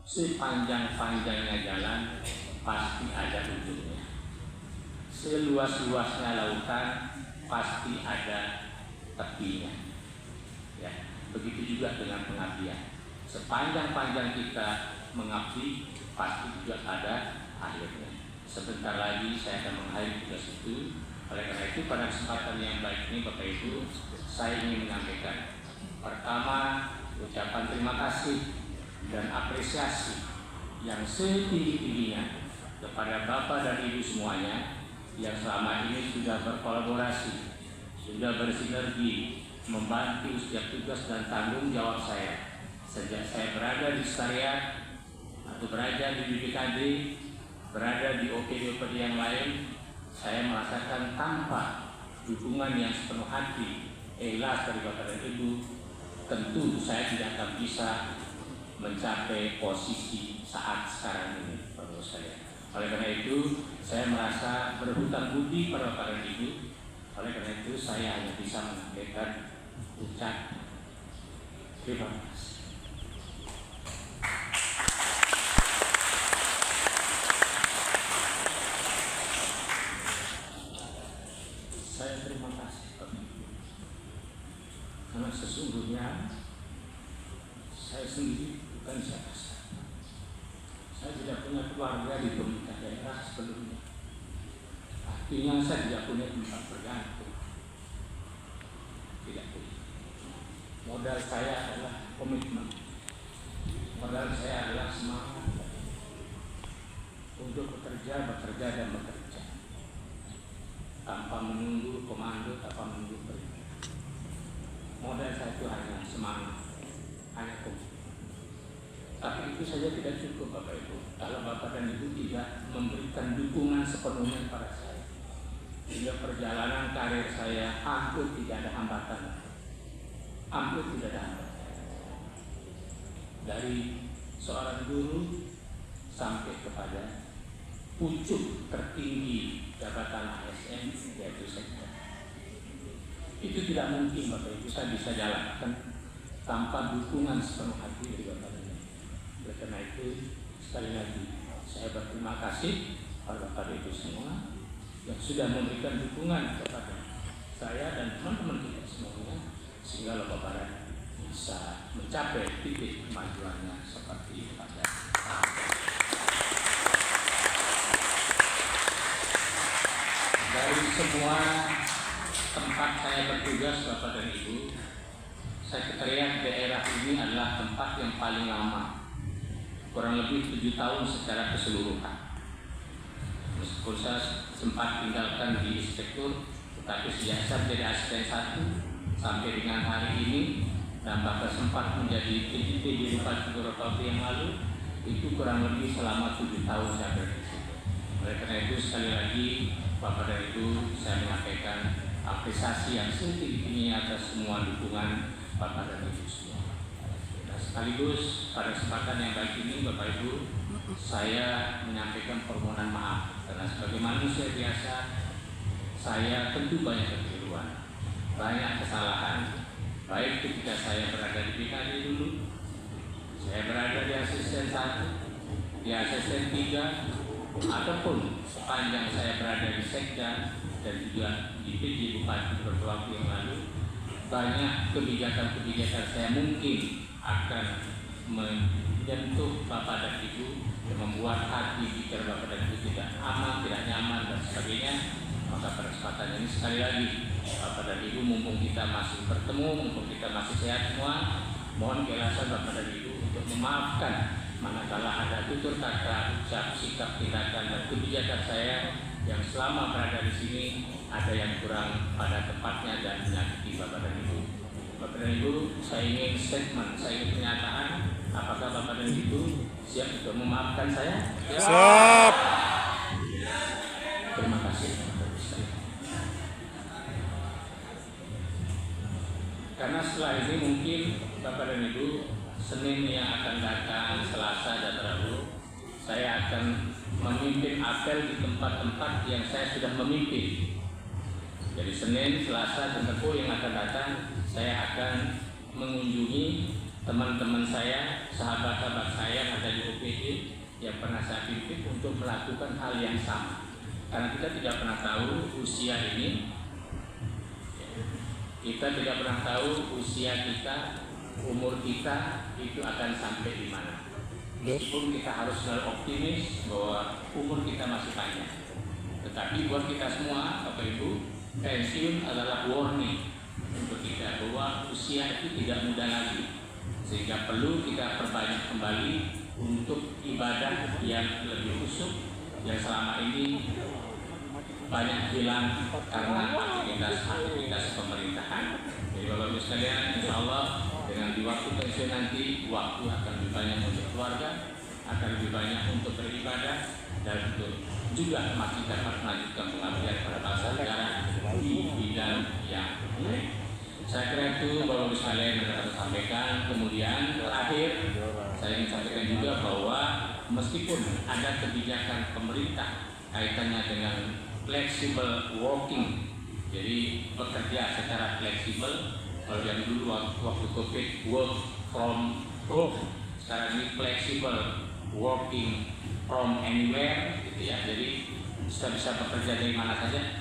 sepanjang-panjangnya jalan pasti ada ujungnya. Seluas-luasnya lautan pasti ada tepinya. Ya, begitu juga dengan pengabdian. Sepanjang-panjang kita mengabdi pasti juga ada akhirnya. Sebentar lagi saya akan mengakhiri tugas itu. Oleh karena itu pada kesempatan yang baik ini Bapak Ibu, saya ingin menyampaikan pertama ucapan terima kasih dan apresiasi yang setinggi-tingginya kepada Bapak dan Ibu semuanya yang selama ini sudah berkolaborasi, sudah bersinergi membantu setiap tugas dan tanggung jawab saya sejak saya berada di sekretariat atau berada di BPKD, berada di OPD yang lain. Saya merasakan tanpa dukungan yang sepenuh hati, ikhlas dari Bapak dan Ibu, tentu saya tidak akan bisa mencapai posisi saat sekarang ini, menurut saya. Oleh karena itu, saya merasa berhutang budi pada Bapak dan Ibu. Oleh karena itu, saya hanya bisa menyampaikan ucapan terima kasih. Saya terima kasih karena sesungguhnya saya sendiri bukan siapa-siapa. Saya tidak punya keluarga di pemerintah daerah sebelumnya. Artinya saya tidak punya tempat bergantung. Tidak punya. Modal saya adalah komitmen. Modal saya adalah semangat untuk bekerja dan bekerja. Tanpa menunggu komando, tanpa menunggu perintah. Modal saya itu hanya semangat, hanya komitmen. Tapi itu saja tidak cukup Bapak Ibu. Kalau Bapak dan Ibu tidak memberikan dukungan sepenuhnya pada saya, sehingga perjalanan karir saya hampir tidak ada hambatan. Hampir tidak ada hambatan. Dari seorang guru sampai kepada pucuk tertinggi jabatan ASN, yaitu sekda. Itu tidak mungkin Bapak Ibu saya bisa jalankan tanpa dukungan sepenuh hati dari Bapak dan Ibu. Oleh karena itu, sekali lagi saya berterima kasih kepada Bapak dan Ibu semua yang sudah memberikan dukungan kepada saya dan teman-teman kita semuanya, sehingga Bapak dan Ibu bisa mencapai titik kemajuannya seperti pada saat ini. Dari semua tempat saya bertugas Bapak dan Ibu, sekretariat daerah ini adalah tempat yang paling lama, kurang lebih 7 tahun secara keseluruhan. Meskipun saya sempat tinggalkan di inspektur, tetapi sejak saya menjadi asisten 1 sampai dengan hari ini, dan bahkan sempat menjadi PJT di Bupati beberapa waktu yang lalu, itu kurang lebih selama 7 tahun saya berada di situ. Oleh karena itu sekali lagi Bapak dan Ibu, saya menyampaikan apresiasi yang setinggi-tingginya atas semua dukungan Bapak dan Ibu semua. Nah, sekaligus pada kesempatan yang baik ini Bapak Ibu, saya menyampaikan permohonan maaf karena sebagai manusia biasa saya tentu banyak kekeliruan, banyak kesalahan, baik ketika saya berada di BKD dulu, saya berada di asisten 1, di asisten 3, ataupun sepanjang saya berada di sekda dan juga di PJ Bupati beberapa waktu yang lalu, banyak kebijakan-kebijakan saya mungkin akan menyentuh Bapak dan Ibu yang membuat hati pikir Bapak dan Ibu tidak aman, tidak nyaman dan sebagainya. Maka pada kesempatan ini sekali lagi Bapak dan Ibu, mumpung kita masih bertemu, mumpung kita masih sehat semua, mohon keikhlasan Bapak dan Ibu untuk memaafkan manakala ada tutur kata, ucap, sikap, tindakan dan kebijakan saya yang selama berada di sini ada yang kurang pada tempatnya dan menyakiti Bapak dan Ibu. Bapak dan Ibu, saya ingin statement, saya ingin pernyataan. Apakah Bapak dan Ibu siap untuk memaafkan saya? Siap. Terima kasih. Karena setelah ini mungkin Bapak dan Ibu, Senin yang akan datang, Selasa dan Rabu, saya akan memimpin apel di tempat-tempat yang saya sudah memimpin. Jadi Senin, Selasa, dan Rabu yang akan datang, saya akan mengunjungi teman-teman saya, sahabat-sahabat saya yang ada di UPD OPD yang pernah saya pimpin untuk melakukan hal yang sama. Karena kita tidak pernah tahu usia ini, kita tidak pernah tahu usia kita, umur kita itu akan sampai di mana. Meskipun kita harus selalu optimis bahwa umur kita masih panjang, tetapi buat kita semua, Bapak Ibu, pensiun adalah warning untuk kita bahwa usia itu tidak muda lagi, sehingga perlu kita perbanyak kembali untuk ibadah yang lebih khusyuk yang selama ini banyak hilang karena aktivitas pemerintahan. Jadi Bapak Ibu sekalian, insya Allah dengan di waktu pensiun nanti, waktu akan lebih banyak untuk keluarga, akan lebih banyak untuk beribadah, dan untuk juga masih dapat melanjutkan pengabdian pada bangsa negara di bidang yang lain. Saya kira itu Bapak Ibu sekalian yang saya sampaikan. Kemudian terakhir saya ingin sampaikan juga bahwa meskipun ada kebijakan pemerintah kaitannya dengan flexible working, jadi bekerja secara fleksibel. Kalau yang dulu waktu COVID work from home, sekarang ini flexible working from anywhere, gitu ya. Jadi bisa bekerja dari mana saja.